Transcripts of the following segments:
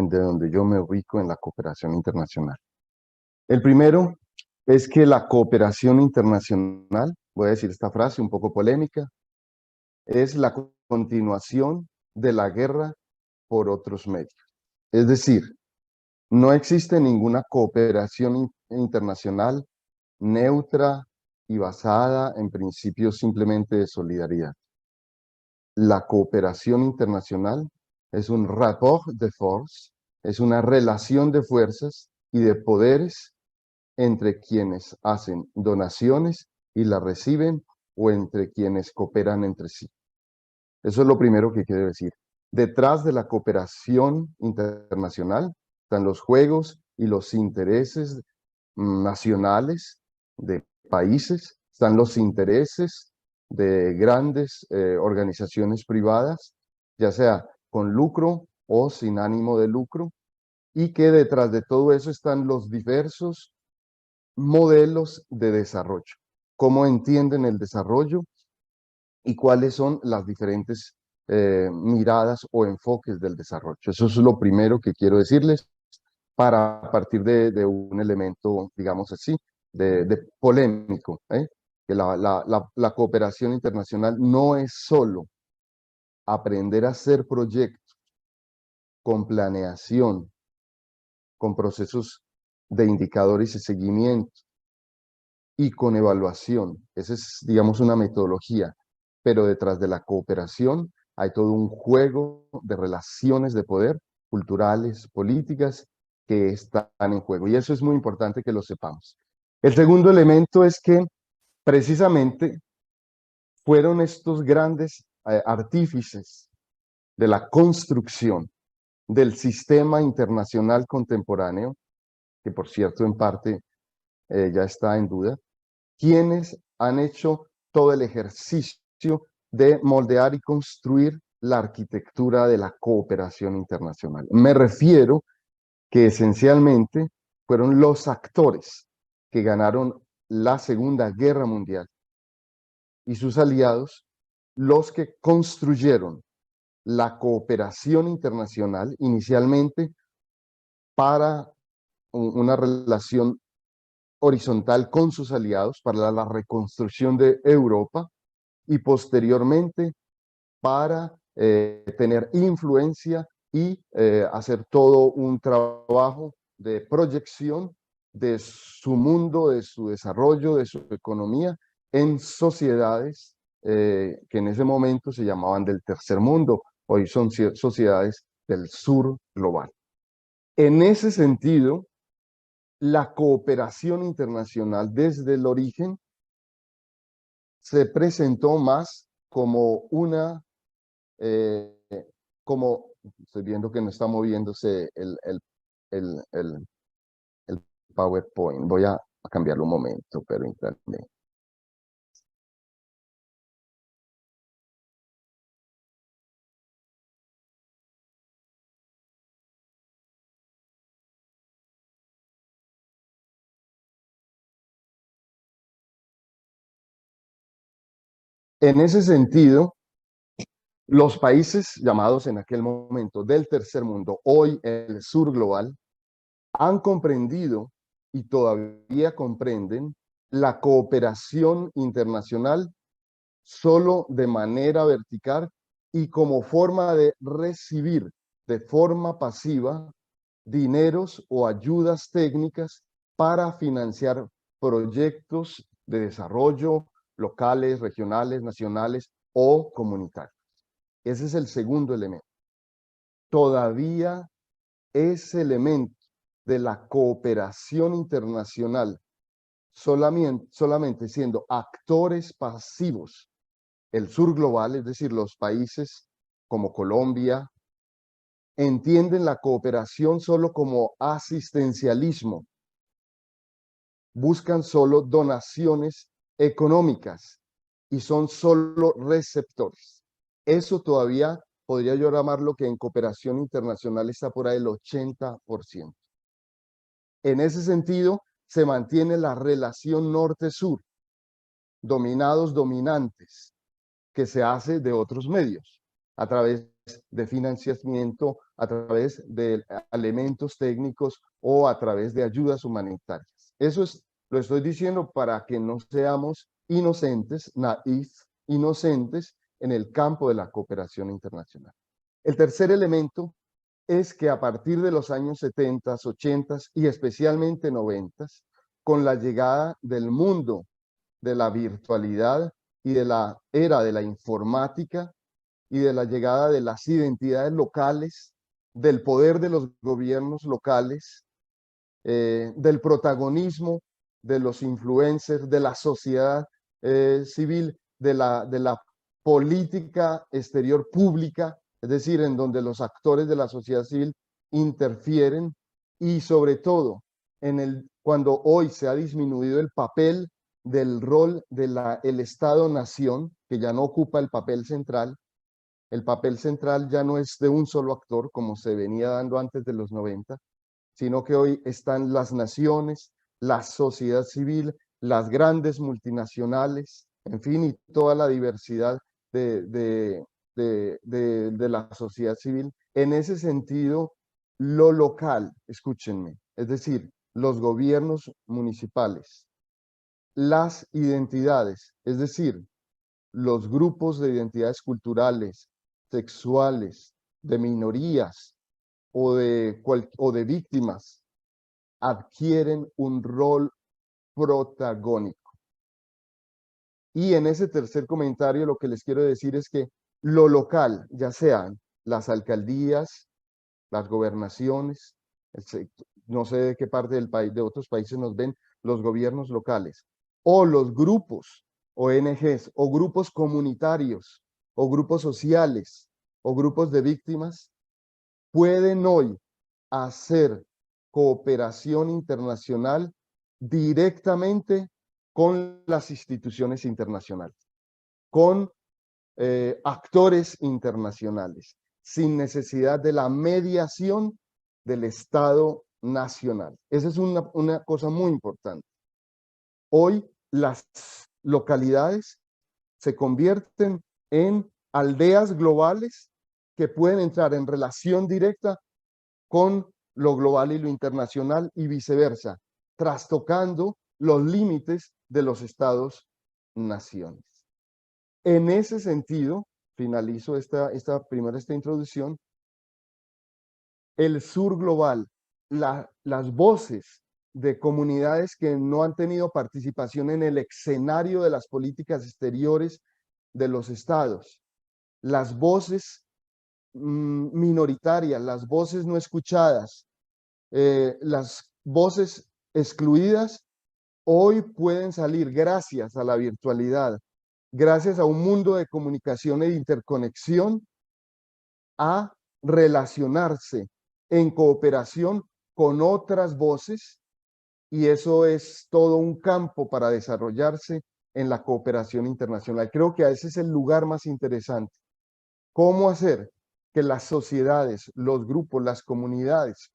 de donde yo me ubico en la cooperación internacional. El primero es que la cooperación internacional, voy a decir esta frase un poco polémica, es la continuación de la guerra por otros medios. Es decir, no existe ninguna cooperación internacional neutra y basada en principios simplemente de solidaridad. La cooperación internacional es un rapport de force, es una relación de fuerzas y de poderes entre quienes hacen donaciones y las reciben o entre quienes cooperan entre sí. Eso es lo primero que quiero decir. Detrás de la cooperación internacional están los juegos y los intereses nacionales de países, están los intereses de grandes organizaciones privadas, ya sea con lucro o sin ánimo de lucro, y que detrás de todo eso están los diversos modelos de desarrollo. ¿Cómo entienden el desarrollo y cuáles son las diferentes miradas o enfoques del desarrollo? Eso es lo primero que quiero decirles para partir de un elemento, digamos así, de polémico, que la cooperación internacional no es solo aprender a hacer proyectos con planeación, con procesos de indicadores y seguimiento y con evaluación. Esa es, digamos, una metodología, pero detrás de la cooperación hay todo un juego de relaciones de poder, culturales, políticas, que están en juego. Y eso es muy importante que lo sepamos. El segundo elemento es que precisamente fueron estos grandes artífices de la construcción del sistema internacional contemporáneo, que por cierto en parte ya está en duda, quienes han hecho todo el ejercicio de moldear y construir la arquitectura de la cooperación internacional. Me refiero que esencialmente fueron los actores que ganaron la Segunda Guerra Mundial y sus aliados los que construyeron la cooperación internacional inicialmente para una relación horizontal con sus aliados, para la reconstrucción de Europa y posteriormente para tener influencia y hacer todo un trabajo de proyección de su mundo, de su desarrollo, de su economía en sociedades que en ese momento se llamaban del tercer mundo, hoy son sociedades del sur global. En ese sentido, la cooperación internacional desde el origen se presentó más como una, eh, como, estoy viendo que no está moviéndose el, el, el PowerPoint, voy a cambiarlo un momento, pero internet. En ese sentido, los países llamados en aquel momento del tercer mundo, hoy el sur global, han comprendido y todavía comprenden la cooperación internacional solo de manera vertical y como forma de recibir de forma pasiva dineros o ayudas técnicas para financiar proyectos de desarrollo locales, regionales, nacionales o comunitarios. Ese es el segundo elemento. Todavía ese elemento de la cooperación internacional solamente siendo actores pasivos, el sur global, es decir, los países como Colombia, entienden la cooperación solo como asistencialismo, buscan solo donaciones económicas y son solo receptores. Eso todavía podría yo llamarlo que en cooperación internacional está por ahí el 80%. En ese sentido, se mantiene la relación norte-sur, dominados-dominantes, que se hace de otros medios, a través de financiamiento, a través de elementos técnicos o a través de ayudas humanitarias. Eso es, lo estoy diciendo para que no seamos inocentes, inocentes en el campo de la cooperación internacional. El tercer elemento es que a partir de los años 70, 80 y especialmente 90, con la llegada del mundo de la virtualidad y de la era de la informática y de la llegada de las identidades locales, del poder de los gobiernos locales, del protagonismo de los influencers, de la sociedad civil, de la política exterior pública, es decir, en donde los actores de la sociedad civil interfieren, y sobre todo cuando hoy se ha disminuido el papel del rol del Estado-nación, que ya no ocupa el papel central ya no es de un solo actor como se venía dando antes de los 90, sino que hoy están las naciones, la sociedad civil, las grandes multinacionales, en fin, y toda la diversidad de la sociedad civil. En ese sentido, lo local, escúchenme, es decir, los gobiernos municipales, las identidades, es decir, los grupos de identidades culturales, sexuales, de minorías o de víctimas, adquieren un rol protagónico. Y en ese tercer comentario lo que les quiero decir es que lo local, ya sean las alcaldías, las gobernaciones, no sé de qué parte del país, de otros países nos ven, los gobiernos locales, o los grupos, ONGs, o grupos comunitarios, o grupos sociales, o grupos de víctimas, pueden hoy hacer cooperación internacional directamente con las instituciones internacionales, con actores internacionales, sin necesidad de la mediación del Estado nacional. Esa es una cosa muy importante. Hoy las localidades se convierten en aldeas globales que pueden entrar en relación directa con lo global y lo internacional y viceversa, trastocando los límites de los estados-naciones. En ese sentido, finalizo esta introducción, el sur global, las voces de comunidades que no han tenido participación en el escenario de las políticas exteriores de los estados, las voces minoritarias, las voces no escuchadas, las voces excluidas, hoy pueden salir gracias a la virtualidad, gracias a un mundo de comunicación e interconexión, a relacionarse en cooperación con otras voces, y eso es todo un campo para desarrollarse en la cooperación internacional. Creo que ese es el lugar más interesante. ¿Cómo hacer que las sociedades, los grupos, las comunidades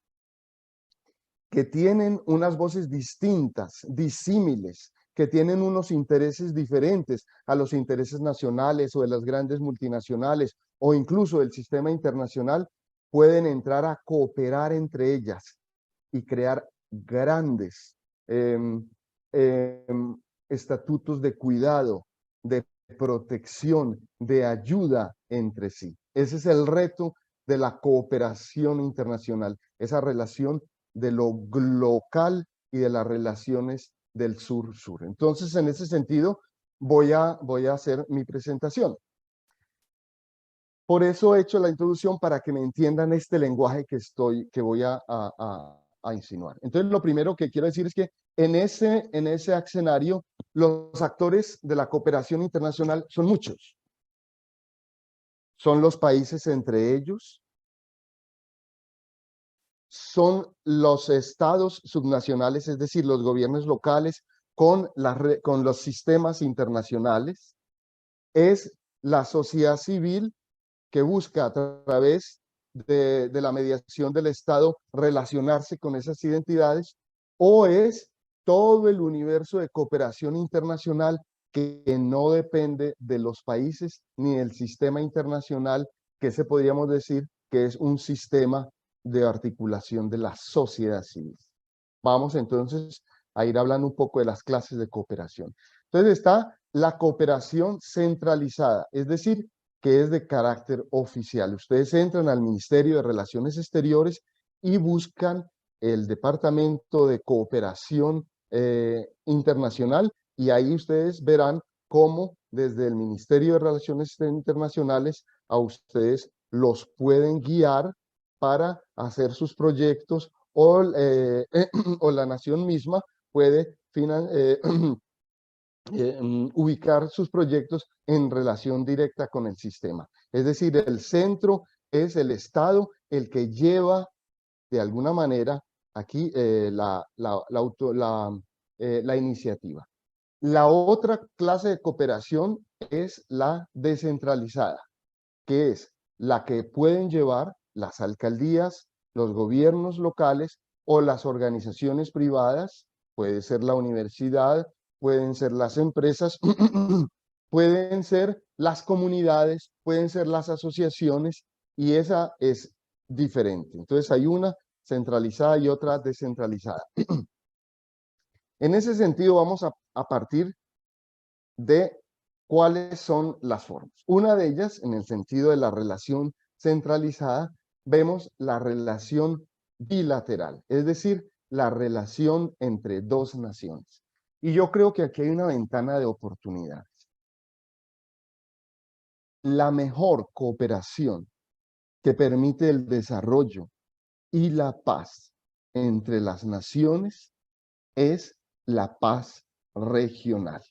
que tienen unas voces distintas, disímiles, que tienen unos intereses diferentes a los intereses nacionales o de las grandes multinacionales o incluso del sistema internacional, pueden entrar a cooperar entre ellas y crear grandes estatutos de cuidado, de protección, de ayuda entre sí? Ese es el reto de la cooperación internacional, esa relación de lo local y de las relaciones del sur-sur. Entonces, en ese sentido, voy a hacer mi presentación. Por eso he hecho la introducción, para que me entiendan este lenguaje que voy a insinuar. Entonces, lo primero que quiero decir es que en ese escenario, los actores de la cooperación internacional son muchos. Son los países entre ellos, son los estados subnacionales, es decir, los gobiernos locales con los sistemas internacionales, es la sociedad civil que busca a través de la mediación del Estado relacionarse con esas identidades, o es todo el universo de cooperación internacional que no depende de los países ni del sistema internacional, que ese podríamos decir que es un sistema de articulación de la sociedad civil. Vamos entonces a ir hablando un poco de las clases de cooperación. Entonces está la cooperación centralizada, es decir, que es de carácter oficial. Ustedes entran al Ministerio de Relaciones Exteriores y buscan el Departamento de Cooperación Internacional, y ahí ustedes verán cómo desde el Ministerio de Relaciones Internacionales a ustedes los pueden guiar para hacer sus proyectos, o, o la nación misma puede ubicar sus proyectos en relación directa con el sistema. Es decir, el centro es el Estado el que lleva de alguna manera aquí la iniciativa. La otra clase de cooperación es la descentralizada, que es la que pueden llevar las alcaldías, los gobiernos locales o las organizaciones privadas, puede ser la universidad, pueden ser las empresas, pueden ser las comunidades, pueden ser las asociaciones, y esa es diferente. Entonces hay una centralizada y otra descentralizada. En ese sentido vamos a partir de cuáles son las formas. Una de ellas, en el sentido de la relación centralizada, vemos la relación bilateral, es decir, la relación entre dos naciones. Y yo creo que aquí hay una ventana de oportunidades. La mejor cooperación que permite el desarrollo y la paz entre las naciones es la paz regional.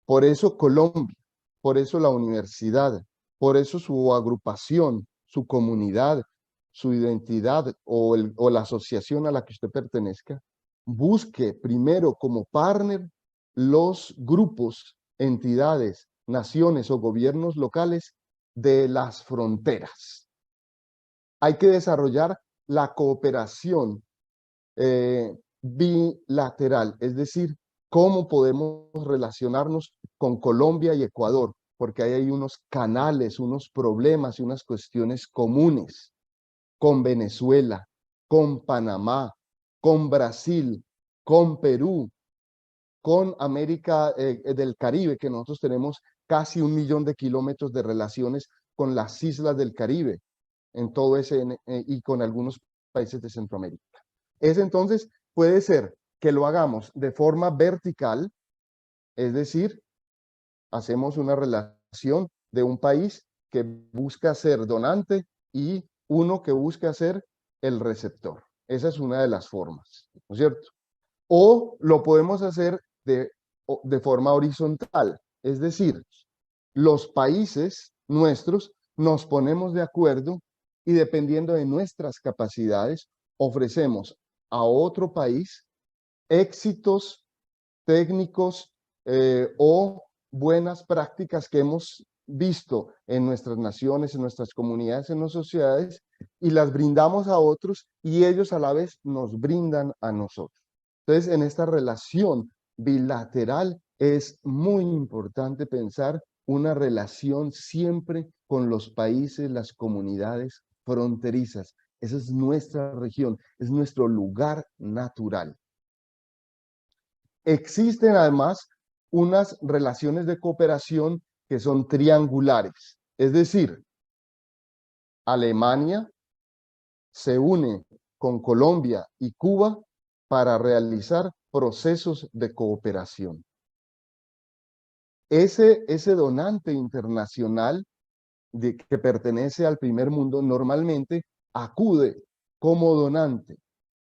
Por eso Colombia, por eso la universidad, por eso su agrupación, su comunidad, su identidad o la asociación a la que usted pertenezca, busque primero como partner los grupos, entidades, naciones o gobiernos locales de las fronteras. Hay que desarrollar la cooperación bilateral, es decir, cómo podemos relacionarnos con Colombia y Ecuador, porque ahí hay unos canales, unos problemas y unas cuestiones comunes, con Venezuela, con Panamá, con Brasil, con Perú, con América del Caribe, que nosotros tenemos casi 1 millón de kilómetros de relaciones con las islas del Caribe, en todo ese, y con algunos países de Centroamérica. Es entonces, puede ser que lo hagamos de forma vertical, es decir, hacemos una relación de un país que busca ser donante y uno que busca ser el receptor. Esa es una de las formas, ¿no es cierto? O lo podemos hacer de forma horizontal, es decir, los países nuestros nos ponemos de acuerdo y dependiendo de nuestras capacidades ofrecemos a otro país éxitos técnicos o buenas prácticas que hemos visto en nuestras naciones, en nuestras comunidades, en nuestras sociedades, y las brindamos a otros y ellos a la vez nos brindan a nosotros. Entonces, en esta relación bilateral es muy importante pensar una relación siempre con los países, las comunidades fronterizas. Esa es nuestra región, es nuestro lugar natural. Existen además unas relaciones de cooperación que son triangulares, es decir, Alemania se une con Colombia y Cuba para realizar procesos de cooperación. Ese donante internacional que pertenece al primer mundo normalmente acude como donante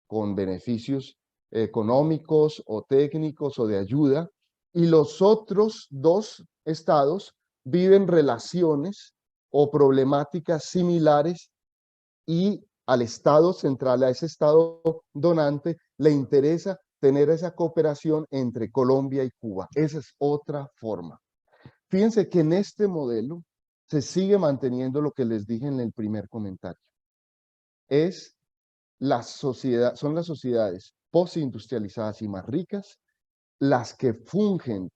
con beneficios económicos o técnicos o de ayuda, y los otros dos estados viven relaciones o problemáticas similares, y al estado central, a ese estado donante, le interesa tener esa cooperación entre Colombia y Cuba. Esa es otra forma. Fíjense que en este modelo se sigue manteniendo lo que les dije en el primer comentario. Son las sociedades postindustrializadas y más ricas las que fungen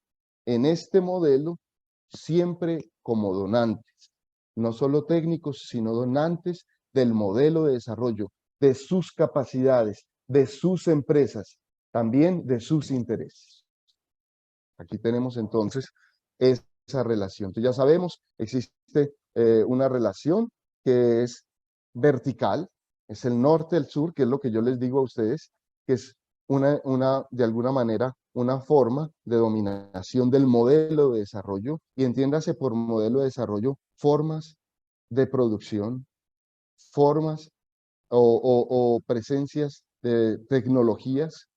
en este modelo siempre como donantes. no solo técnicos, sino donantes del modelo de desarrollo, de sus capacidades, de sus empresas, también de sus intereses. Aquí tenemos entonces esa relación. Entonces ya sabemos, existe una relación que es vertical, es el norte, el sur, que es lo que yo les digo a ustedes, que es de alguna manera, una forma de dominación del modelo de desarrollo, y entiéndase por modelo de desarrollo, formas de producción, formas o presencias de tecnologías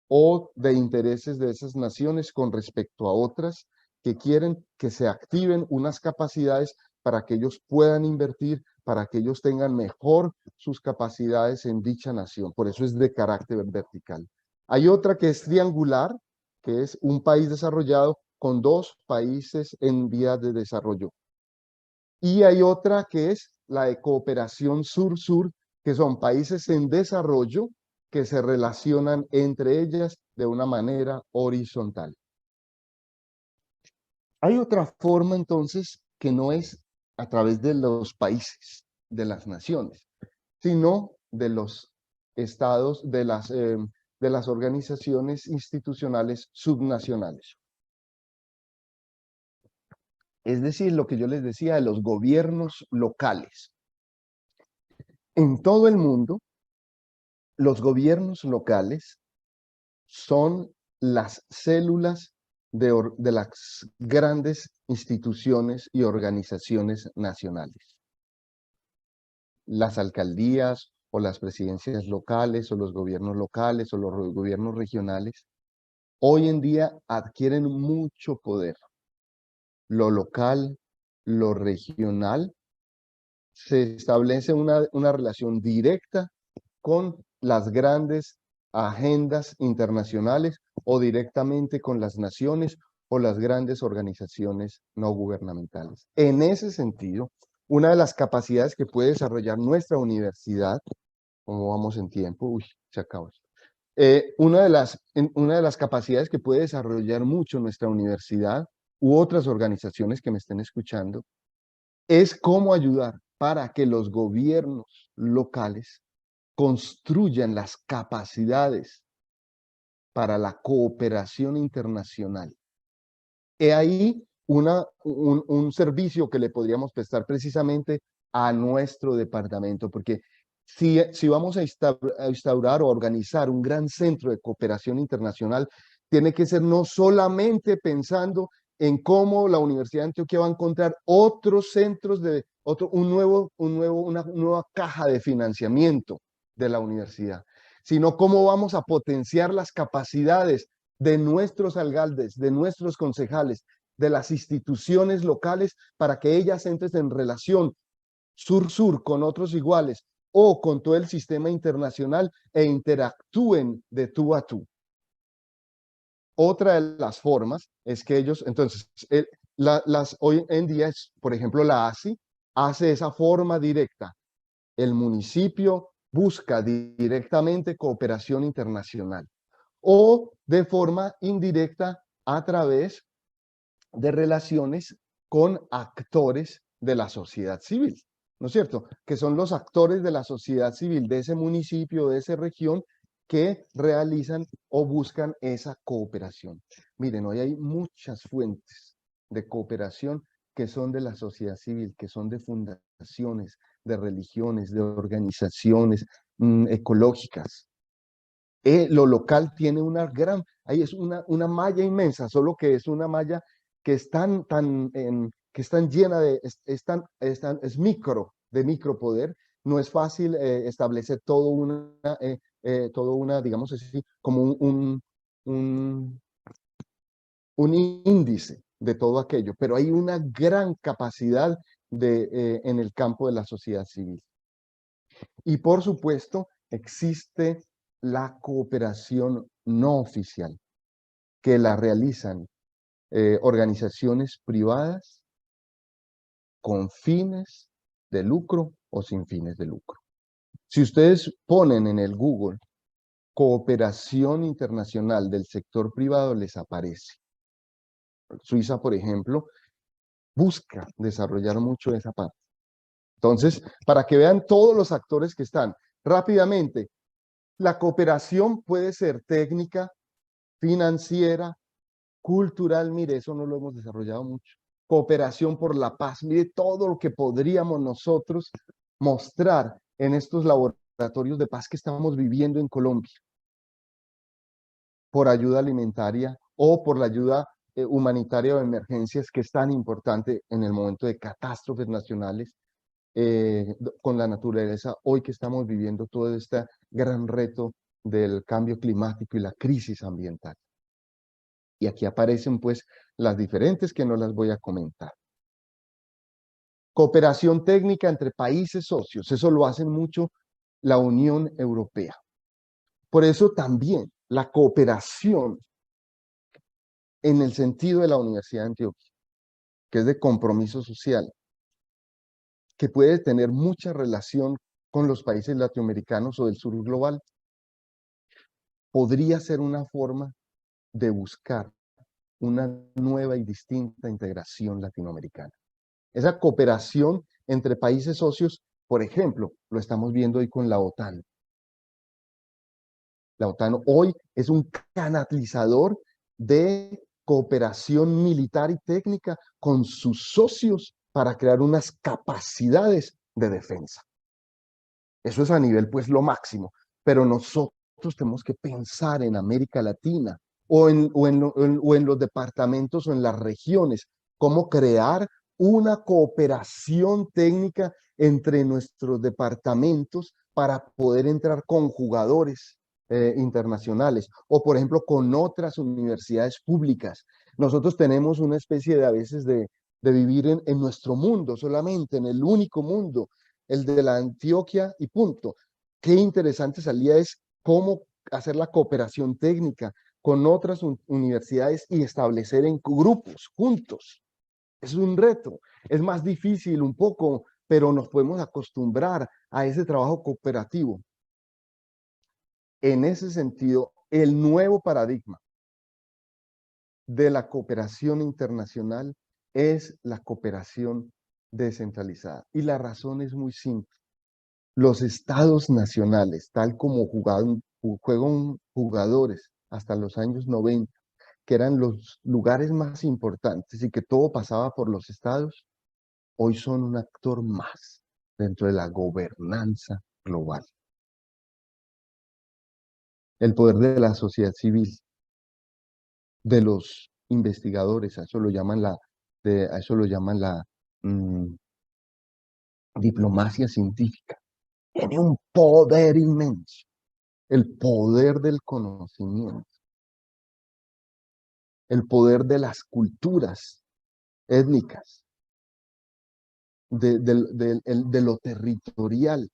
o de intereses de esas naciones con respecto a otras que quieren que se activen unas capacidades para que ellos puedan invertir, para que ellos tengan mejor sus capacidades en dicha nación. Por eso es de carácter vertical. Hay otra que es triangular, que es un país desarrollado con dos países en vías de desarrollo. Y hay otra que es la de cooperación sur-sur, que son países en desarrollo que se relacionan entre ellas de una manera horizontal. Hay otra forma entonces que no es a través de los países, de las naciones, sino de los estados, de las organizaciones institucionales subnacionales. Es decir, lo que yo les decía de los gobiernos locales. En todo el mundo, los gobiernos locales son las células de las grandes instituciones y organizaciones nacionales. Las alcaldías o las presidencias locales o los gobiernos locales o los gobiernos regionales hoy en día adquieren mucho poder. Lo local, lo regional, se establece una relación directa con las grandes agendas internacionales o directamente con las naciones o las grandes organizaciones no gubernamentales. En ese sentido, una de las capacidades que puede desarrollar nuestra universidad, como vamos en tiempo, se acabó. Una de las capacidades que puede desarrollar mucho nuestra universidad u otras organizaciones que me estén escuchando es cómo ayudar para que los gobiernos locales construyan las capacidades para la cooperación internacional. He ahí un servicio que le podríamos prestar precisamente a nuestro departamento, porque si vamos a instaurar o organizar un gran centro de cooperación internacional, tiene que ser no solamente pensando en cómo la Universidad de Antioquia va a encontrar otros centros una nueva caja de financiamiento de la universidad, sino cómo vamos a potenciar las capacidades de nuestros alcaldes, de nuestros concejales, de las instituciones locales para que ellas entren en relación sur-sur con otros iguales o con todo el sistema internacional e interactúen de tú a tú. Otra de las formas es que ellos, entonces, hoy en día, por ejemplo, la ASI hace esa forma directa. El municipio busca directamente cooperación internacional o de forma indirecta a través de relaciones con actores de la sociedad civil, ¿no es cierto? Que son los actores de la sociedad civil de ese municipio, de esa región, que realizan o buscan esa cooperación. Miren, hoy hay muchas fuentes de cooperación que son de la sociedad civil, que son de fundaciones, de religiones, de organizaciones ecológicas. Lo local tiene ahí es una malla inmensa, solo que es una malla que es que es tan llena es micro, de micropoder. No es fácil establecer todo una, digamos así, como un, un índice de todo aquello, pero hay una gran capacidad en el campo de la sociedad civil. Y por supuesto, existe la cooperación no oficial, que la realizan organizaciones privadas con fines de lucro o sin fines de lucro. Si ustedes ponen en el Google cooperación internacional del sector privado, les aparece. Suiza, por ejemplo, busca desarrollar mucho esa parte. Entonces, para que vean todos los actores que están, rápidamente, la cooperación puede ser técnica, financiera, cultural, mire, eso no lo hemos desarrollado mucho. Cooperación por la paz, mire todo lo que podríamos nosotros mostrar en estos laboratorios de paz que estamos viviendo en Colombia, por ayuda alimentaria o por la ayuda humanitaria o emergencias que es tan importante en el momento de catástrofes nacionales con la naturaleza, hoy que estamos viviendo todo este gran reto del cambio climático y la crisis ambiental. Y aquí aparecen pues las diferentes que no las voy a comentar. Cooperación técnica entre países socios, eso lo hacen mucho la Unión Europea. Por eso también la cooperación en el sentido de la Universidad de Antioquia, que es de compromiso social, que puede tener mucha relación con los países latinoamericanos o del sur global, podría ser una forma de buscar una nueva y distinta integración latinoamericana. Esa cooperación entre países socios, por ejemplo, lo estamos viendo hoy con la OTAN. La OTAN hoy es un canalizador de cooperación militar y técnica con sus socios para crear unas capacidades de defensa. Eso es a nivel, pues, lo máximo. Pero nosotros tenemos que pensar en América Latina o en los departamentos o en las regiones, cómo crear una cooperación técnica entre nuestros departamentos para poder entrar con jugadores internacionales o, por ejemplo, con otras universidades públicas. Nosotros tenemos una especie de, a veces, de vivir en nuestro mundo solamente, en el único mundo, el de la Antioquia y punto. Qué interesante salía es cómo hacer la cooperación técnica con otras universidades y establecer en grupos, juntos. Es un reto, es más difícil un poco, pero nos podemos acostumbrar a ese trabajo cooperativo. En ese sentido, el nuevo paradigma de la cooperación internacional es la cooperación descentralizada. Y la razón es muy simple. Los estados nacionales, tal como juegan jugadores hasta los años 90, que eran los lugares más importantes y que todo pasaba por los estados, hoy son un actor más dentro de la gobernanza global. El poder de la sociedad civil, de los investigadores, a eso lo llaman la mm, diplomacia científica, tiene un poder inmenso, el poder del conocimiento, el poder de las culturas étnicas, de lo territorial.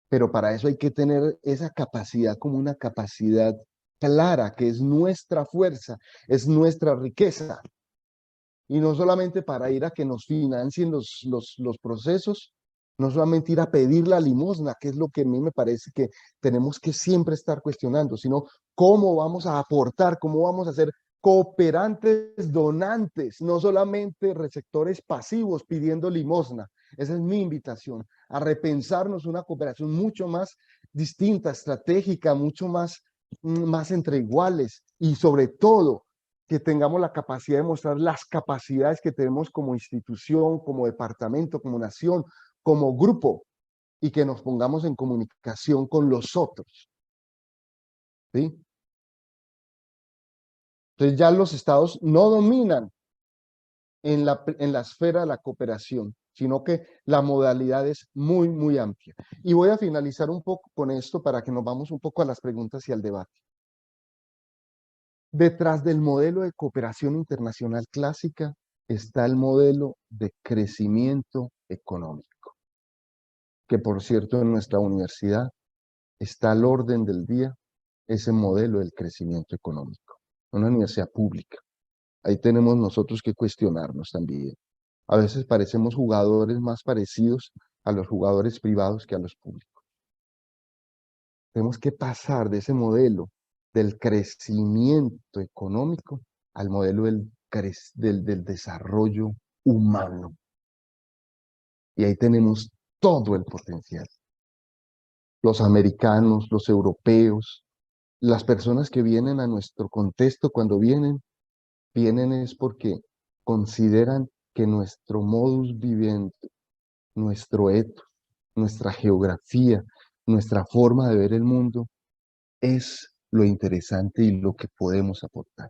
Pero para eso hay que tener esa capacidad como una capacidad clara, que es nuestra fuerza, es nuestra riqueza. Y no solamente para ir a que nos financien los procesos, no solamente ir a pedir la limosna, que es lo que a mí me parece que tenemos que siempre estar cuestionando, sino cómo vamos a aportar, cómo vamos a ser cooperantes donantes, no solamente receptores pasivos pidiendo limosna. Esa es mi invitación, a repensarnos una cooperación mucho más distinta, estratégica, mucho más entre iguales y sobre todo que tengamos la capacidad de mostrar las capacidades que tenemos como institución, como departamento, como nación, como grupo, y que nos pongamos en comunicación con los otros. ¿Sí? Entonces ya los estados no dominan en la esfera de la cooperación, sino que la modalidad es muy, muy amplia. Y voy a finalizar un poco con esto para que nos vamos un poco a las preguntas y al debate. Detrás del modelo de cooperación internacional clásica está el modelo de crecimiento económico, que por cierto en nuestra universidad está al orden del día ese modelo del crecimiento económico, una universidad pública. Ahí tenemos nosotros que cuestionarnos también. A veces parecemos jugadores más parecidos a los jugadores privados que a los públicos. Tenemos que pasar de ese modelo del crecimiento económico al modelo del desarrollo humano. Y ahí tenemos todo el potencial. Los americanos, los europeos, las personas que vienen a nuestro contexto, cuando vienen es porque consideran que nuestro modus vivendi, nuestro ethos, nuestra geografía, nuestra forma de ver el mundo es lo interesante y lo que podemos aportar.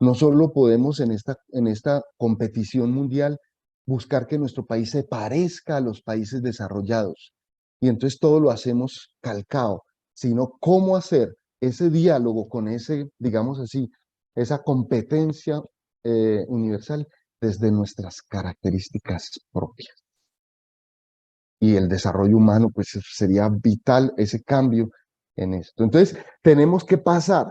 No solo podemos en esta competición mundial buscar que nuestro país se parezca a los países desarrollados, y entonces todo lo hacemos calcado, sino cómo hacer ese diálogo con ese, digamos así, esa competencia universal desde nuestras características propias. Y el desarrollo humano, pues sería vital ese cambio en esto. Entonces, tenemos que pasar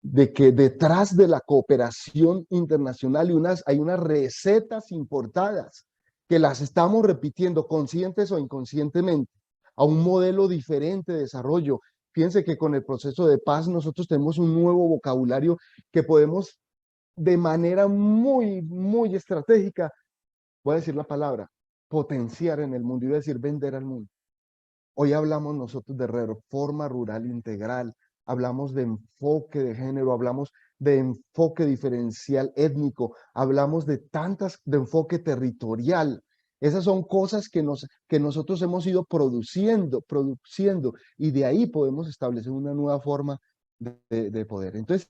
de que detrás de la cooperación internacional hay unas recetas importadas que las estamos repitiendo conscientes o inconscientemente a un modelo diferente de desarrollo. Fíjense que con el proceso de paz nosotros tenemos un nuevo vocabulario que podemos de manera muy estratégica, voy a decir la palabra, potenciar en el mundo, y voy a decir vender al mundo. Hoy hablamos nosotros de reforma rural integral, hablamos de enfoque de género, hablamos de enfoque diferencial étnico, hablamos de enfoque territorial. Esas son cosas que nosotros hemos ido produciendo, y de ahí podemos establecer una nueva forma de poder. Entonces,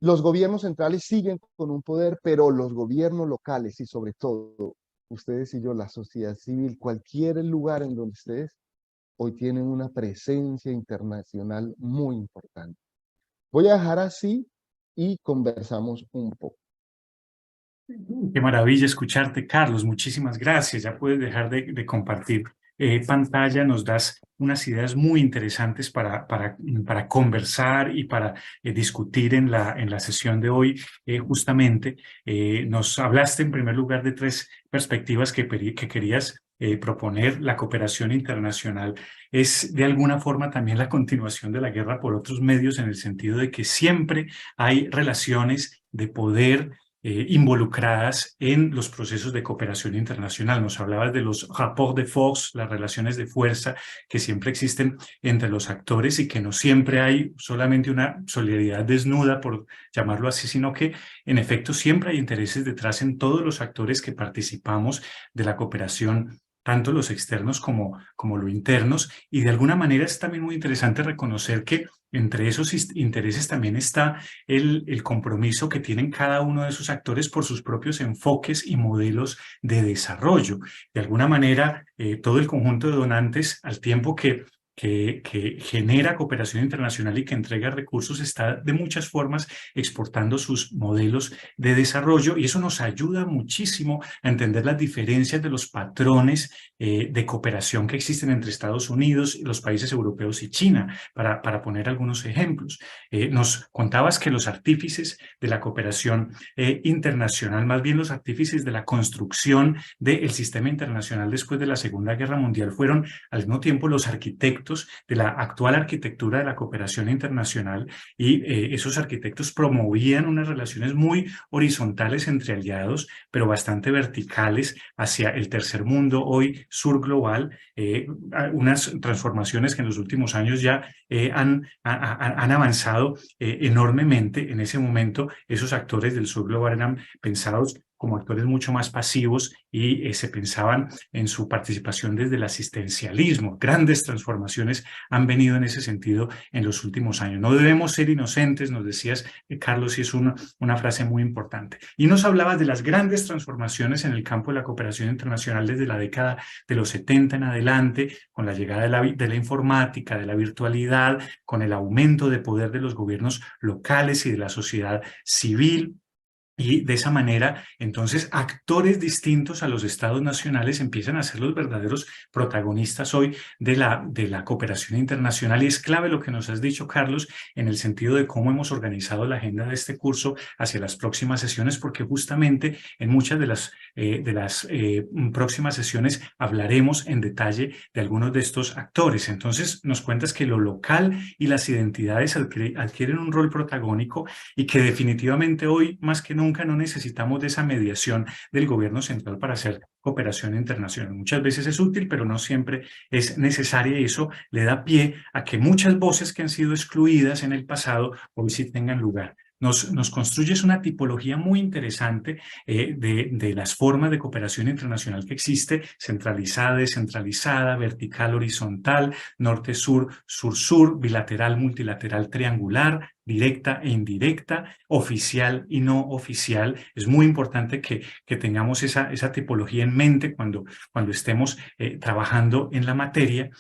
los gobiernos centrales siguen con un poder, pero los gobiernos locales y sobre todo, ustedes y yo, la sociedad civil, cualquier lugar en donde ustedes hoy tienen una presencia internacional muy importante. Voy a dejar así y conversamos un poco. Qué maravilla escucharte, Carlos. Muchísimas gracias. Ya puedes dejar de compartir pantalla. Nos das unas ideas muy interesantes para conversar y para discutir en la sesión de hoy. Justamente nos hablaste en primer lugar de tres perspectivas que querías proponer. La cooperación internacional es de alguna forma también la continuación de la guerra por otros medios, en el sentido de que siempre hay relaciones de poder involucradas en los procesos de cooperación internacional. Nos hablabas de los rapports de force, las relaciones de fuerza que siempre existen entre los actores y que no siempre hay solamente una solidaridad desnuda, por llamarlo así, sino que en efecto siempre hay intereses detrás en todos los actores que participamos de la cooperación, tanto los externos como los internos, y de alguna manera es también muy interesante reconocer que entre esos intereses también está el compromiso que tienen cada uno de esos actores por sus propios enfoques y modelos de desarrollo. De alguna manera, todo el conjunto de donantes, al tiempo que genera cooperación internacional y que entrega recursos, está de muchas formas exportando sus modelos de desarrollo, y eso nos ayuda muchísimo a entender las diferencias de los patrones de cooperación que existen entre Estados Unidos, los países europeos y China, para poner algunos ejemplos. Nos contabas que los artífices de la cooperación internacional, más bien los artífices de la construcción del sistema internacional después de la Segunda Guerra Mundial, fueron al mismo tiempo los arquitectos de la actual arquitectura de la cooperación internacional, y esos arquitectos promovían unas relaciones muy horizontales entre aliados, pero bastante verticales hacia el tercer mundo, hoy sur global, unas transformaciones que en los últimos años ya han avanzado enormemente. En ese momento, esos actores del sur global eran pensados como actores mucho más pasivos y se pensaban en su participación desde el asistencialismo. Grandes transformaciones han venido en ese sentido en los últimos años. No debemos ser inocentes, nos decías, Carlos, y es una frase muy importante. Y nos hablabas de las grandes transformaciones en el campo de la cooperación internacional desde la década de los 70 en adelante, con la llegada de la informática, de la virtualidad, con el aumento de poder de los gobiernos locales y de la sociedad civil. Y de esa manera, entonces, actores distintos a los estados nacionales empiezan a ser los verdaderos protagonistas hoy de la cooperación internacional. Y es clave lo que nos has dicho, Carlos, en el sentido de cómo hemos organizado la agenda de este curso hacia las próximas sesiones, porque justamente en muchas de las próximas sesiones hablaremos en detalle de algunos de estos actores. Entonces, nos cuentas que lo local y las identidades adquieren un rol protagónico, y que definitivamente hoy, más que nunca, nunca no necesitamos de esa mediación del gobierno central para hacer cooperación internacional. Muchas veces es útil, pero no siempre es necesaria, y eso le da pie a que muchas voces que han sido excluidas en el pasado hoy sí tengan lugar. Nos construyes una tipología muy interesante de las formas de cooperación internacional que existe: centralizada, descentralizada, vertical, horizontal, norte-sur, sur-sur, bilateral, multilateral, triangular, directa e indirecta, oficial y no oficial. Es muy importante que tengamos esa tipología en mente cuando estemos trabajando en la materia.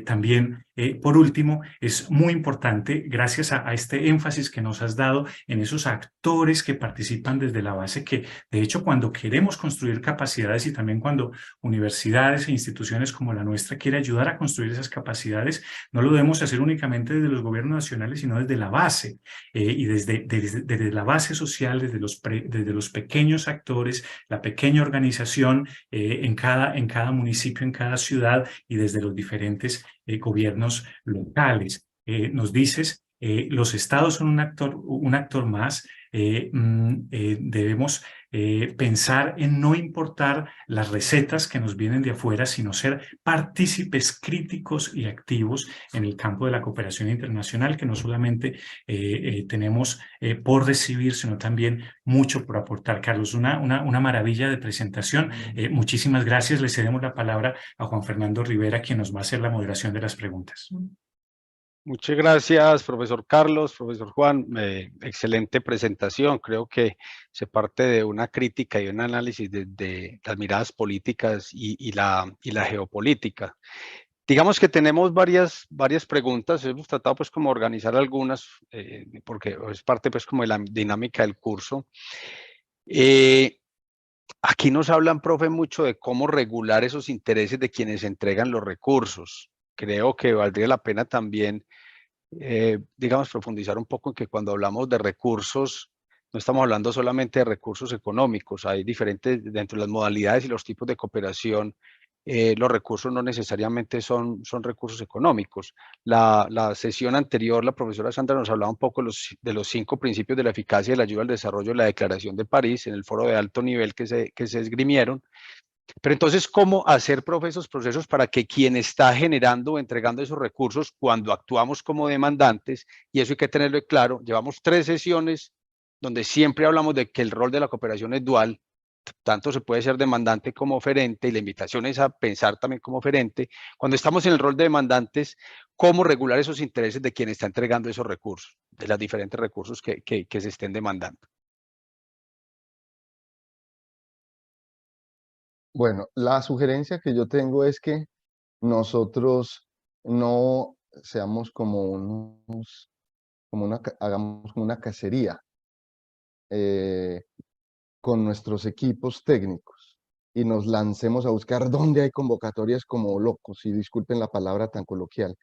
También, por último, es muy importante, gracias a este énfasis que nos has dado en esos actores que participan desde la base, que de hecho cuando queremos construir capacidades, y también cuando universidades e instituciones como la nuestra quieren ayudar a construir esas capacidades, no lo debemos hacer únicamente desde los gobiernos nacionales, sino desde la base, y desde la base social, desde los pequeños actores, la pequeña organización en cada municipio, en cada ciudad, y desde los diferentes gobiernos locales. Nos dices, los estados son un actor más. Debemos pensar en no importar las recetas que nos vienen de afuera, sino ser partícipes críticos y activos en el campo de la cooperación internacional, que no solamente tenemos por recibir, sino también mucho por aportar. Carlos, una maravilla de presentación. Muchísimas gracias. Le cedemos la palabra a Juan Fernando Rivera, quien nos va a hacer la moderación de las preguntas. Muchas gracias, profesor Carlos, profesor Juan. Excelente presentación. Creo que se parte de una crítica y un análisis de las miradas políticas y la geopolítica. Digamos que tenemos varias preguntas. Hemos tratado pues como organizar algunas, porque es parte pues como de la dinámica del curso. Aquí nos hablan, profe, mucho de cómo regular esos intereses de quienes entregan los recursos. Creo que valdría la pena también, digamos, profundizar un poco en que cuando hablamos de recursos, no estamos hablando solamente de recursos económicos. Hay diferentes, dentro de las modalidades y los tipos de cooperación, los recursos no necesariamente son recursos económicos. La sesión anterior, la profesora Sandra nos hablaba un poco de los 5 principios de la eficacia de la ayuda al desarrollo de la Declaración de París en el foro de alto nivel que se esgrimieron. Pero entonces, ¿cómo hacer, profe, esos procesos para que quien está generando o entregando esos recursos, cuando actuamos como demandantes, y eso hay que tenerlo claro? Llevamos 3 sesiones donde siempre hablamos de que el rol de la cooperación es dual, tanto se puede ser demandante como oferente, y la invitación es a pensar también como oferente. Cuando estamos en el rol de demandantes, ¿cómo regular esos intereses de quien está entregando esos recursos, de los diferentes recursos que se estén demandando? Bueno, la sugerencia que yo tengo es que nosotros no seamos hagamos como una cacería con nuestros equipos técnicos y nos lancemos a buscar dónde hay convocatorias como locos, y disculpen la palabra tan coloquial.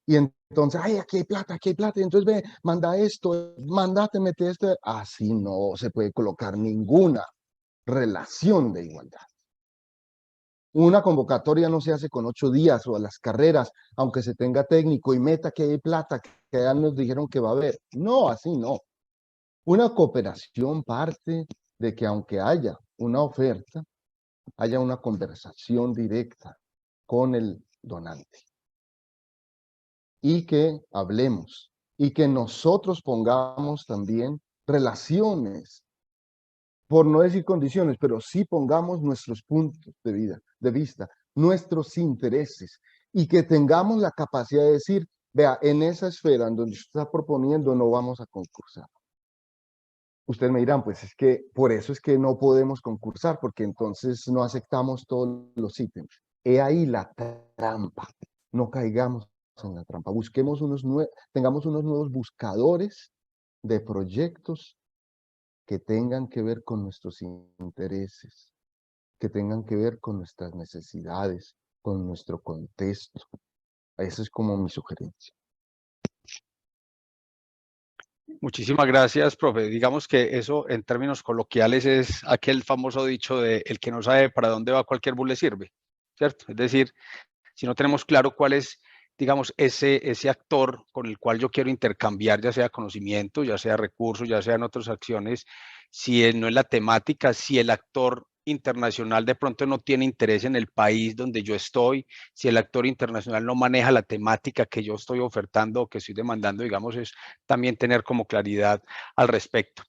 Y entonces, ay, aquí hay plata, y entonces ve, manda esto, mandate, mete esto. Así no se puede colocar ninguna relación de igualdad. Una convocatoria no se hace con 8 días o a las carreras, aunque se tenga técnico y meta que hay plata, que ya nos dijeron que va a haber. No, así no. Una cooperación parte de que aunque haya una oferta, haya una conversación directa con el donante. Y que hablemos, y que nosotros pongamos también relaciones, por no decir condiciones, pero sí pongamos nuestros puntos de vista, nuestros intereses, y que tengamos la capacidad de decir, vea, en esa esfera en donde usted está proponiendo no vamos a concursar. Ustedes me dirán, pues es que por eso es que no podemos concursar, porque entonces no aceptamos todos los ítems. He ahí la trampa. No caigamos en la trampa. Tengamos unos nuevos buscadores de proyectos que tengan que ver con nuestros intereses, que tengan que ver con nuestras necesidades, con nuestro contexto. Esa es como mi sugerencia. Muchísimas gracias, profe. Digamos que eso en términos coloquiales es aquel famoso dicho de el que no sabe para dónde va cualquier bus le sirve, ¿cierto? Es decir, si no tenemos claro cuál es digamos, ese actor con el cual yo quiero intercambiar, ya sea conocimiento, ya sea recursos, ya sean otras acciones, si no es la temática, si el actor internacional de pronto no tiene interés en el país donde yo estoy, si el actor internacional no maneja la temática que yo estoy ofertando o que estoy demandando, digamos, es también tener como claridad al respecto.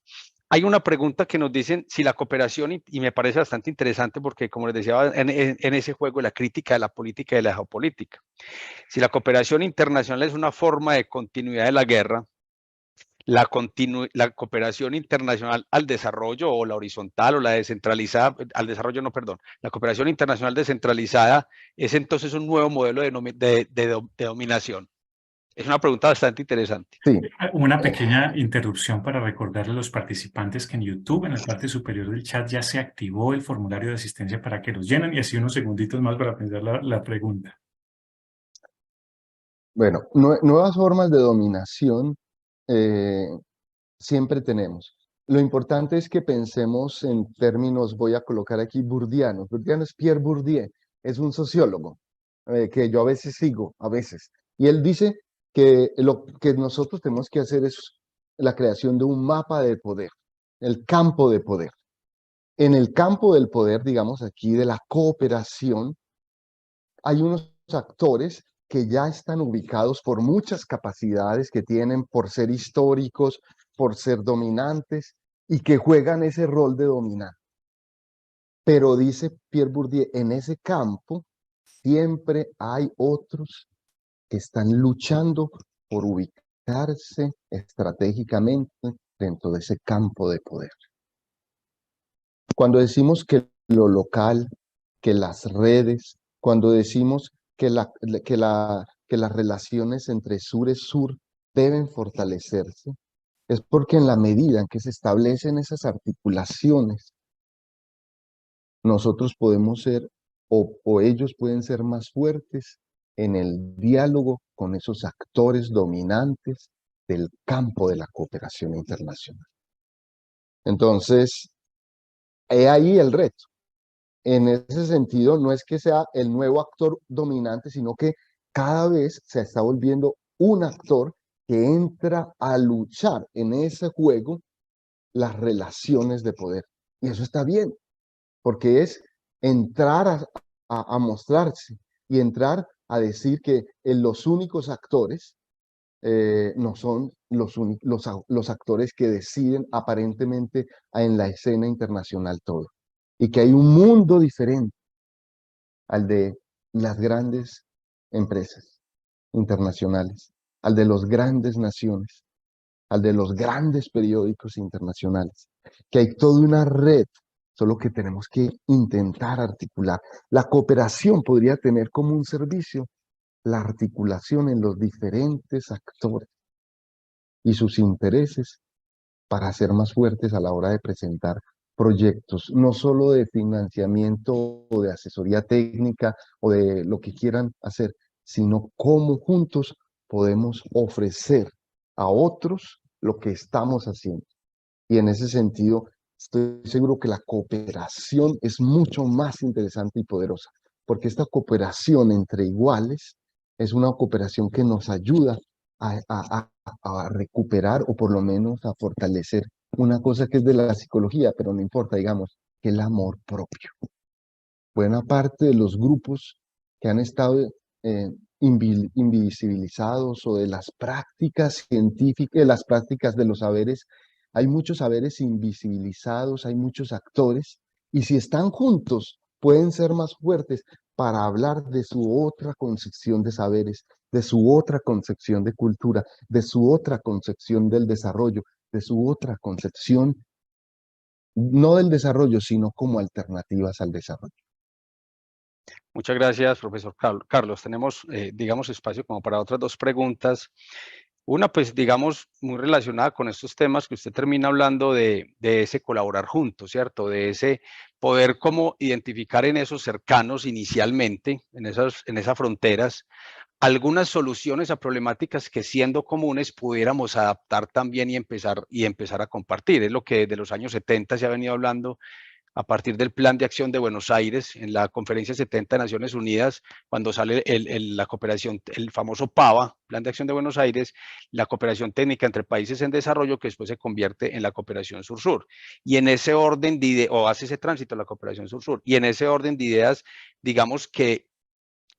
Hay una pregunta que nos dicen si la cooperación, y me parece bastante interesante porque, como les decía, en ese juego la crítica de la política y de la geopolítica, si la cooperación internacional es una forma de continuidad de la guerra, la cooperación internacional al desarrollo o la horizontal o la descentralizada, al desarrollo no, perdón, la cooperación internacional descentralizada es entonces un nuevo modelo de dominación. Es una pregunta bastante interesante. Sí, Una pequeña interrupción para recordarle a los participantes que en YouTube, en la parte superior del chat, ya se activó el formulario de asistencia para que los llenen, y así unos segunditos más para pensar la pregunta. bueno, nuevas formas de dominación siempre tenemos. Lo importante es que pensemos en términos, voy a colocar aquí bourdianos. Bourdiano es Pierre Bourdieu, es un sociólogo que yo a veces sigo, a veces. Y él dice que lo que nosotros tenemos que hacer es la creación de un mapa de poder, el campo de poder. En el campo del poder, digamos aquí, de la cooperación, hay unos actores que ya están ubicados por muchas capacidades que tienen, por ser históricos, por ser dominantes, y que juegan ese rol de dominar. Pero dice Pierre Bourdieu, en ese campo siempre hay otros que están luchando por ubicarse estratégicamente dentro de ese campo de poder. Cuando decimos que lo local, que las redes, cuando decimos que las relaciones entre sur y sur deben fortalecerse, es porque en la medida en que se establecen esas articulaciones, nosotros podemos ser, o ellos pueden ser más fuertes en el diálogo con esos actores dominantes del campo de la cooperación internacional. Entonces, he ahí el reto. En ese sentido, no es que sea el nuevo actor dominante, sino que cada vez se está volviendo un actor que entra a luchar en ese juego las relaciones de poder. Y eso está bien, porque es entrar a mostrarse y entrar a decir que los únicos actores no son los actores que deciden aparentemente en la escena internacional todo. Y que hay un mundo diferente al de las grandes empresas internacionales, al de las grandes naciones, al de los grandes periódicos internacionales, que hay toda una red, solo que tenemos que intentar articular. La cooperación podría tener como un servicio la articulación en los diferentes actores y sus intereses para ser más fuertes a la hora de presentar proyectos, no solo de financiamiento o de asesoría técnica o de lo que quieran hacer, sino cómo juntos podemos ofrecer a otros lo que estamos haciendo. Y en ese sentido, estoy seguro que la cooperación es mucho más interesante y poderosa, porque esta cooperación entre iguales es una cooperación que nos ayuda a recuperar o por lo menos a fortalecer una cosa que es de la psicología, pero no importa, digamos, que el amor propio. Buena parte de los grupos que han estado invisibilizados o de las prácticas científicas, de las prácticas de los saberes, hay muchos saberes invisibilizados, hay muchos actores, y si están juntos, pueden ser más fuertes para hablar de su otra concepción de saberes, de su otra concepción de cultura, de su otra concepción del desarrollo, de su otra concepción, no del desarrollo, sino como alternativas al desarrollo. Muchas gracias, profesor Carlos. Tenemos, digamos, espacio como para otras dos preguntas. Una, pues, digamos, muy relacionada con estos temas que usted termina hablando de ese colaborar juntos, ¿cierto? De ese poder como identificar en esos cercanos inicialmente, en esas fronteras, algunas soluciones a problemáticas que siendo comunes pudiéramos adaptar también y empezar a compartir. Es lo que de los años 70 se ha venido hablando a partir del Plan de Acción de Buenos Aires, en la Conferencia 70 de Naciones Unidas, cuando sale la cooperación, el famoso PAVA, Plan de Acción de Buenos Aires, la cooperación técnica entre países en desarrollo, que después se convierte en la cooperación sur-sur. Y en ese orden de ideas, o hace ese tránsito a la cooperación sur-sur, y en ese orden de ideas, digamos que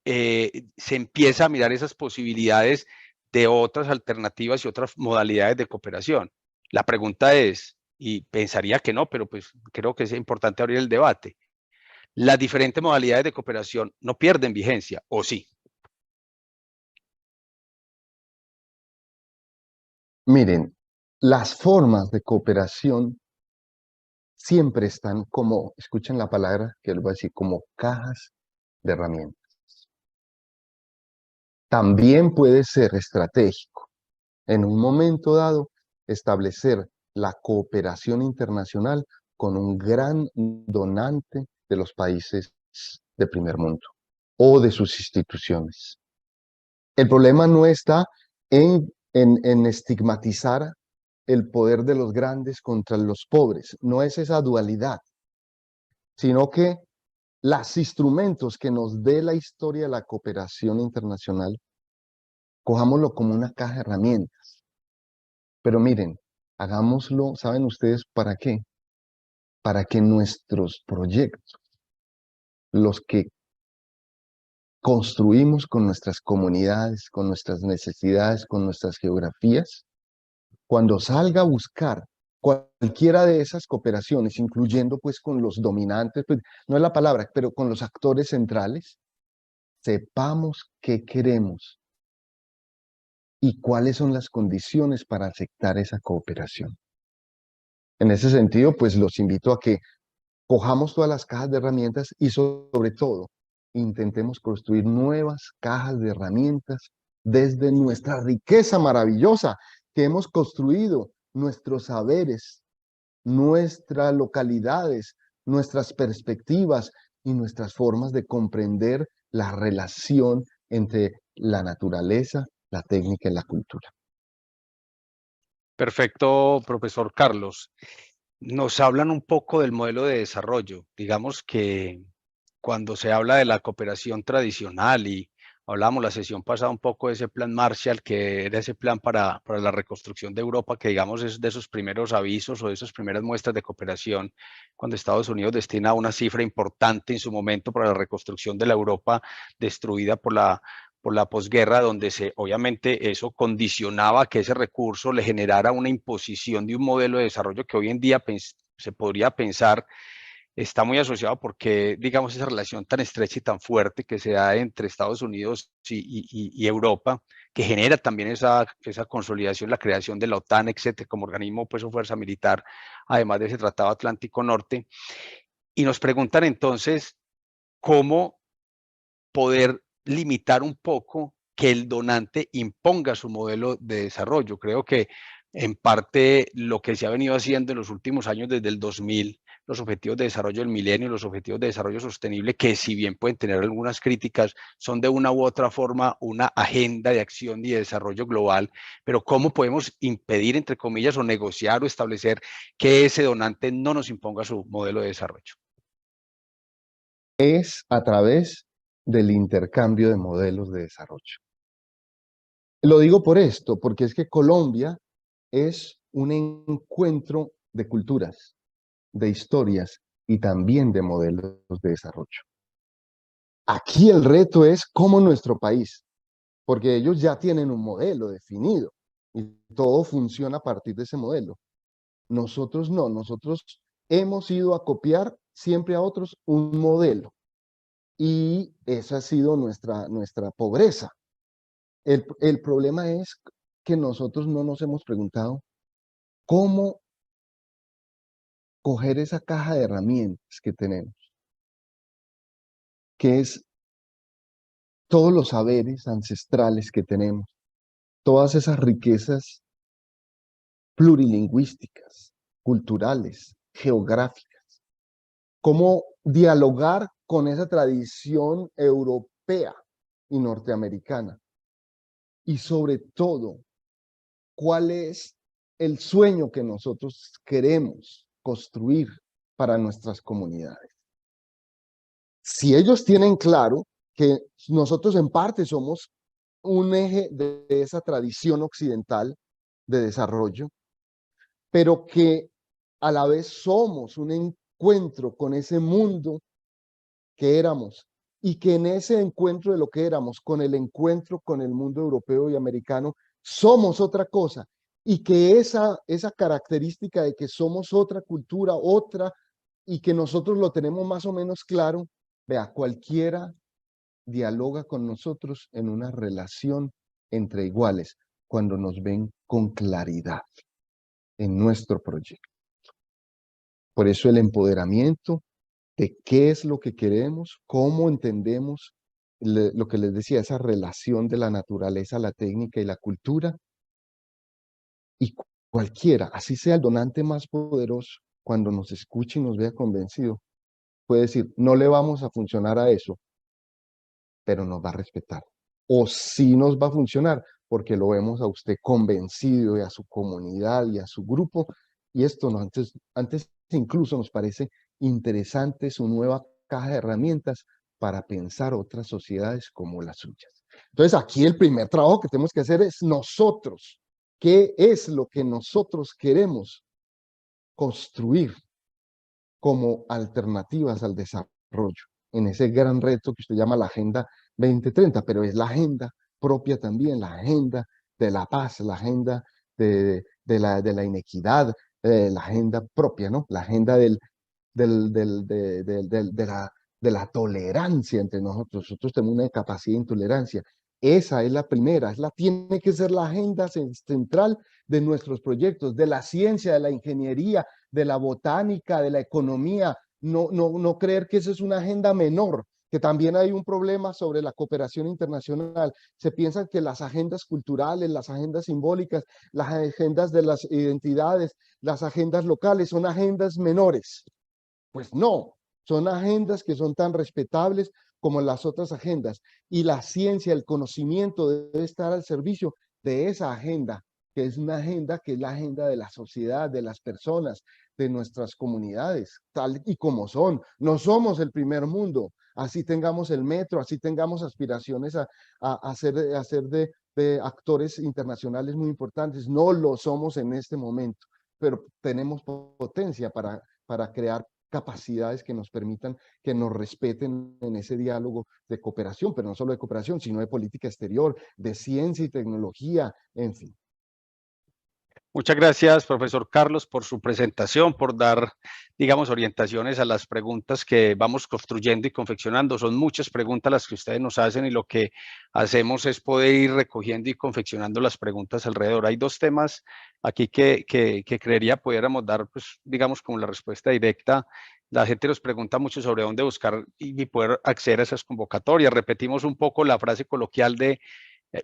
se empieza a mirar esas posibilidades de otras alternativas y otras modalidades de cooperación. La pregunta es, y pensaría que no, pero pues creo que es importante abrir el debate. ¿Las diferentes modalidades de cooperación no pierden vigencia, o sí? Miren, las formas de cooperación siempre están como, escuchen la palabra que les voy a decir, como cajas de herramientas. También puede ser estratégico, en un momento dado, establecer la cooperación internacional con un gran donante de los países de primer mundo o de sus instituciones. El problema no está en estigmatizar el poder de los grandes contra los pobres, no es esa dualidad, sino que los instrumentos que nos dé la historia de la cooperación internacional, cojámoslo como una caja de herramientas. Pero miren, hagámoslo, ¿saben ustedes para qué? Para que nuestros proyectos, los que construimos con nuestras comunidades, con nuestras necesidades, con nuestras geografías, cuando salga a buscar cualquiera de esas cooperaciones, incluyendo pues con los dominantes, pues, no es la palabra, pero con los actores centrales, sepamos qué queremos y cuáles son las condiciones para aceptar esa cooperación. En ese sentido, pues los invito a que cojamos todas las cajas de herramientas y sobre todo, intentemos construir nuevas cajas de herramientas desde nuestra riqueza maravillosa que hemos construido, nuestros saberes, nuestras localidades, nuestras perspectivas y nuestras formas de comprender la relación entre la naturaleza, la técnica y la cultura. Perfecto, profesor Carlos. Nos hablan un poco del modelo de desarrollo. Digamos que cuando se habla de la cooperación tradicional, y hablamos la sesión pasada un poco de ese plan Marshall, que era ese plan para la reconstrucción de Europa, que digamos es de esos primeros avisos o de esas primeras muestras de cooperación, cuando Estados Unidos destina una cifra importante en su momento para la reconstrucción de la Europa destruida por la posguerra, donde obviamente eso condicionaba que ese recurso le generara una imposición de un modelo de desarrollo que hoy en día se podría pensar está muy asociado porque, digamos, esa relación tan estrecha y tan fuerte que se da entre Estados Unidos y Europa, que genera también esa consolidación, la creación de la OTAN, etcétera, como organismo pues, o fuerza militar, además de ese Tratado Atlántico Norte. Y nos preguntan entonces cómo poder limitar un poco que el donante imponga su modelo de desarrollo. Creo que en parte lo que se ha venido haciendo en los últimos años desde el 2000, los objetivos de desarrollo del milenio, los objetivos de desarrollo sostenible, que si bien pueden tener algunas críticas, son de una u otra forma una agenda de acción y de desarrollo global, pero ¿cómo podemos impedir, entre comillas, o negociar o establecer que ese donante no nos imponga su modelo de desarrollo? Es a través del intercambio de modelos de desarrollo. Lo digo por esto, porque es que Colombia es un encuentro de culturas, de historias y también de modelos de desarrollo. Aquí el reto es cómo nuestro país, porque ellos ya tienen un modelo definido y todo funciona a partir de ese modelo. Nosotros no, nosotros hemos ido a copiar siempre a otros un modelo y esa ha sido nuestra pobreza. El problema es que nosotros no nos hemos preguntado cómo coger esa caja de herramientas que tenemos, que es todos los saberes ancestrales que tenemos, todas esas riquezas plurilingüísticas, culturales, geográficas, cómo dialogar con esa tradición europea y norteamericana. Y sobre todo, cuál es el sueño que nosotros queremos construir para nuestras comunidades. Si ellos tienen claro que nosotros en parte somos un eje de esa tradición occidental de desarrollo, pero que a la vez somos un encuentro con ese mundo que éramos, y que en ese encuentro de lo que éramos, con el encuentro con el mundo europeo y americano, somos otra cosa, y que esa característica de que somos otra cultura, otra, y que nosotros lo tenemos más o menos claro, vea, cualquiera dialoga con nosotros en una relación entre iguales, cuando nos ven con claridad en nuestro proyecto. Por eso el empoderamiento de qué es lo que queremos, cómo entendemos lo que les decía, esa relación de la naturaleza, la técnica y la cultura, y cualquiera, así sea el donante más poderoso, cuando nos escuche y nos vea convencido, puede decir, no le vamos a funcionar a eso, pero nos va a respetar. O sí nos va a funcionar, porque lo vemos a usted convencido y a su comunidad y a su grupo, y esto no, antes incluso nos parece interesante su nueva caja de herramientas para pensar otras sociedades como las suyas. Entonces aquí el primer trabajo que tenemos que hacer es nosotros. ¿Qué es lo que nosotros queremos construir como alternativas al desarrollo en ese gran reto que usted llama la Agenda 2030, pero es la agenda propia también, la agenda de la paz, la agenda de la inequidad, la agenda propia, ¿no? La agenda de la tolerancia entre nosotros. Nosotros tenemos una capacidad de intolerancia. Esa es la primera, tiene que ser la agenda central de nuestros proyectos, de la ciencia, de la ingeniería, de la botánica, de la economía. No creer que esa es una agenda menor, que también hay un problema sobre la cooperación internacional. Se piensan que las agendas culturales, las agendas simbólicas, las agendas de las identidades, las agendas locales son agendas menores. Pues no, son agendas que son tan respetables como las otras agendas, y la ciencia, el conocimiento debe estar al servicio de esa agenda, que es una agenda que es la agenda de la sociedad, de las personas, de nuestras comunidades, tal y como son. No somos el primer mundo, así tengamos el metro, así tengamos aspiraciones a ser de actores internacionales muy importantes. No lo somos en este momento, pero tenemos potencia para crear capacidades que nos permitan, que nos respeten en ese diálogo de cooperación, pero no solo de cooperación, sino de política exterior, de ciencia y tecnología, en fin. Muchas gracias, profesor Carlos, por su presentación, por dar, digamos, orientaciones a las preguntas que vamos construyendo y confeccionando. Son muchas preguntas las que ustedes nos hacen, y lo que hacemos es poder ir recogiendo y confeccionando las preguntas alrededor. Hay dos temas aquí que creería pudiéramos dar, pues, digamos, como la respuesta directa. La gente nos pregunta mucho sobre dónde buscar y poder acceder a esas convocatorias. Repetimos un poco la frase coloquial de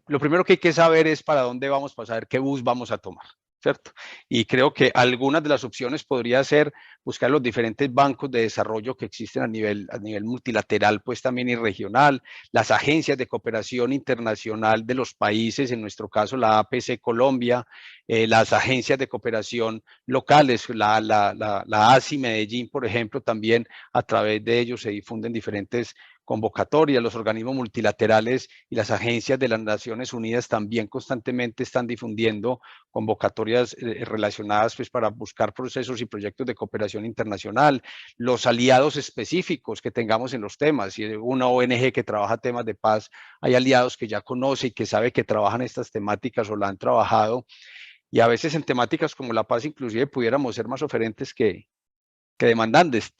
lo primero que hay que saber es para dónde vamos, para saber qué bus vamos a tomar, ¿cierto? Y creo que algunas de las opciones podría ser buscar los diferentes bancos de desarrollo que existen a nivel multilateral, pues también y regional, las agencias de cooperación internacional de los países, en nuestro caso la APC Colombia, las agencias de cooperación locales, la ASI Medellín, por ejemplo, también a través de ellos se difunden diferentes convocatorias, los organismos multilaterales y las agencias de las Naciones Unidas también constantemente están difundiendo convocatorias relacionadas, pues, para buscar procesos y proyectos de cooperación internacional, los aliados específicos que tengamos en los temas. Si una ONG que trabaja temas de paz, hay aliados que ya conoce y que sabe que trabajan estas temáticas o la han trabajado, y a veces en temáticas como la paz inclusive pudiéramos ser más oferentes que demandantes,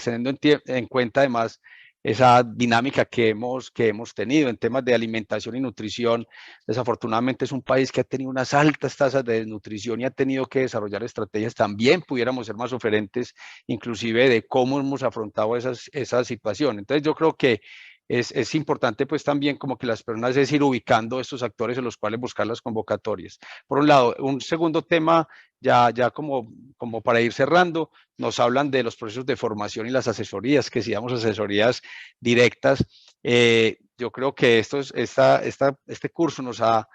teniendo en cuenta además esa dinámica que hemos tenido en temas de alimentación y nutrición. Desafortunadamente es un país que ha tenido unas altas tasas de desnutrición y ha tenido que desarrollar estrategias. También pudiéramos ser más oferentes, inclusive de cómo hemos afrontado esa situación. Entonces yo creo que es importante, pues, también como que las personas es ir ubicando estos actores en los cuales buscar las convocatorias. Por un lado, un segundo tema, ya como para ir cerrando, nos hablan de los procesos de formación y las asesorías, que si damos asesorías directas. Yo creo que este curso nos ha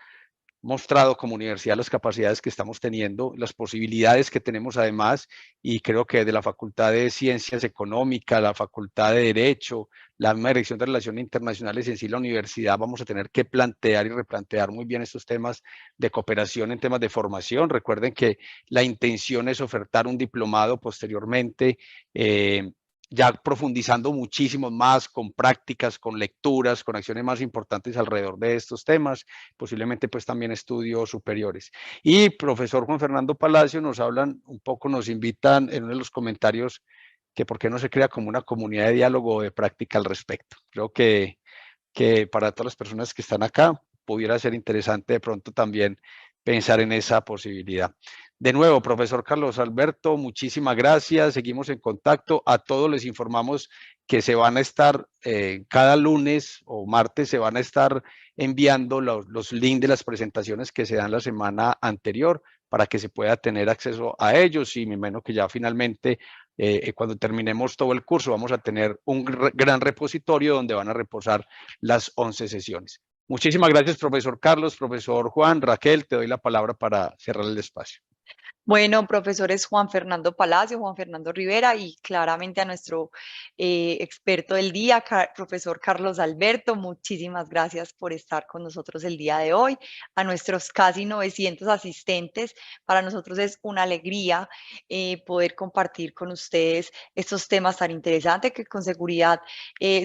mostrado como universidad las capacidades que estamos teniendo, las posibilidades que tenemos además, y creo que de la Facultad de Ciencias Económicas, la Facultad de Derecho, la misma Dirección de Relaciones Internacionales y en sí la universidad vamos a tener que plantear y replantear muy bien estos temas de cooperación en temas de formación. Recuerden que la intención es ofertar un diplomado posteriormente, ya profundizando muchísimo más con prácticas, con lecturas, con acciones más importantes alrededor de estos temas, posiblemente pues también estudios superiores. Y profesor Juan Fernando Palacio nos hablan un poco, nos invitan en uno de los comentarios que por qué no se crea como una comunidad de diálogo o de práctica al respecto. Creo que para todas las personas que están acá pudiera ser interesante de pronto también pensar en esa posibilidad. De nuevo, profesor Carlos Alberto, muchísimas gracias, seguimos en contacto. A todos les informamos que se van a estar, cada lunes o martes se van a estar enviando los links de las presentaciones que se dan la semana anterior para que se pueda tener acceso a ellos, y me imagino que ya finalmente cuando terminemos todo el curso vamos a tener un gran repositorio donde van a reposar las 11 sesiones. Muchísimas gracias, profesor Carlos, profesor Juan, Raquel, te doy la palabra para cerrar el espacio. Bueno, profesores Juan Fernando Palacio, Juan Fernando Rivera y claramente a nuestro experto del día, profesor Carlos Alberto, muchísimas gracias por estar con nosotros el día de hoy. A nuestros casi 900 asistentes, para nosotros es una alegría poder compartir con ustedes estos temas tan interesantes que con seguridad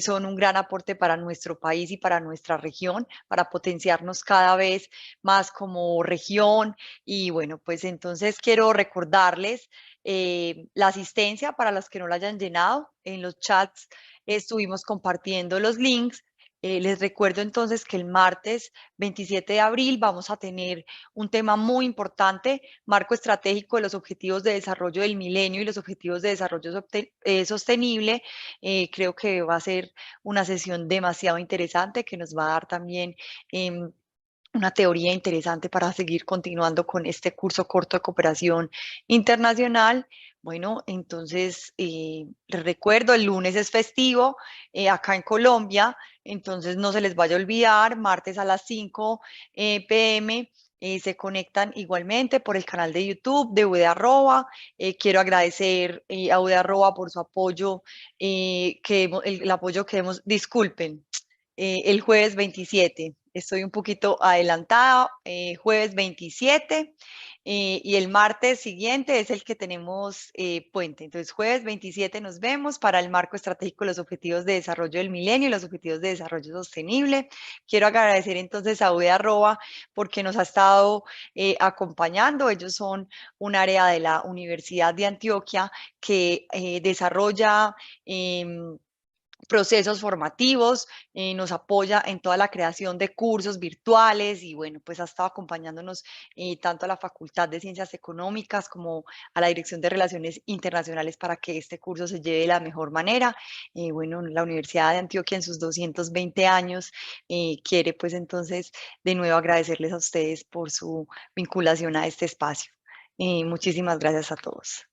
son un gran aporte para nuestro país y para nuestra región, para potenciarnos cada vez más como región. Y bueno, pues entonces quiero recordarles la asistencia para los que no la hayan llenado. En los chats estuvimos compartiendo los links. Les recuerdo entonces que el martes 27 de abril vamos a tener un tema muy importante, marco estratégico de los objetivos de desarrollo del milenio y los objetivos de desarrollo sostenible. Creo que va a ser una sesión demasiado interesante que nos va a dar también una teoría interesante para seguir continuando con este curso corto de cooperación internacional. Bueno, entonces les recuerdo, el lunes es festivo acá en Colombia, entonces no se les vaya a olvidar, martes a las 5 p.m. Se conectan igualmente por el canal de YouTube de UD Arroba. Quiero agradecer a UD Arroba por su apoyo, el apoyo que hemos, disculpen, el jueves 27. Estoy un poquito adelantada, jueves 27, y el martes siguiente es el que tenemos puente. Entonces, jueves 27 nos vemos para el marco estratégico de los objetivos de desarrollo del milenio y los objetivos de desarrollo sostenible. Quiero agradecer entonces a UD Arroba porque nos ha estado acompañando. Ellos son un área de la Universidad de Antioquia que desarrolla procesos formativos, nos apoya en toda la creación de cursos virtuales y bueno, pues ha estado acompañándonos tanto a la Facultad de Ciencias Económicas como a la Dirección de Relaciones Internacionales para que este curso se lleve de la mejor manera. Bueno, la Universidad de Antioquia en sus 220 años quiere pues entonces de nuevo agradecerles a ustedes por su vinculación a este espacio. Muchísimas gracias a todos.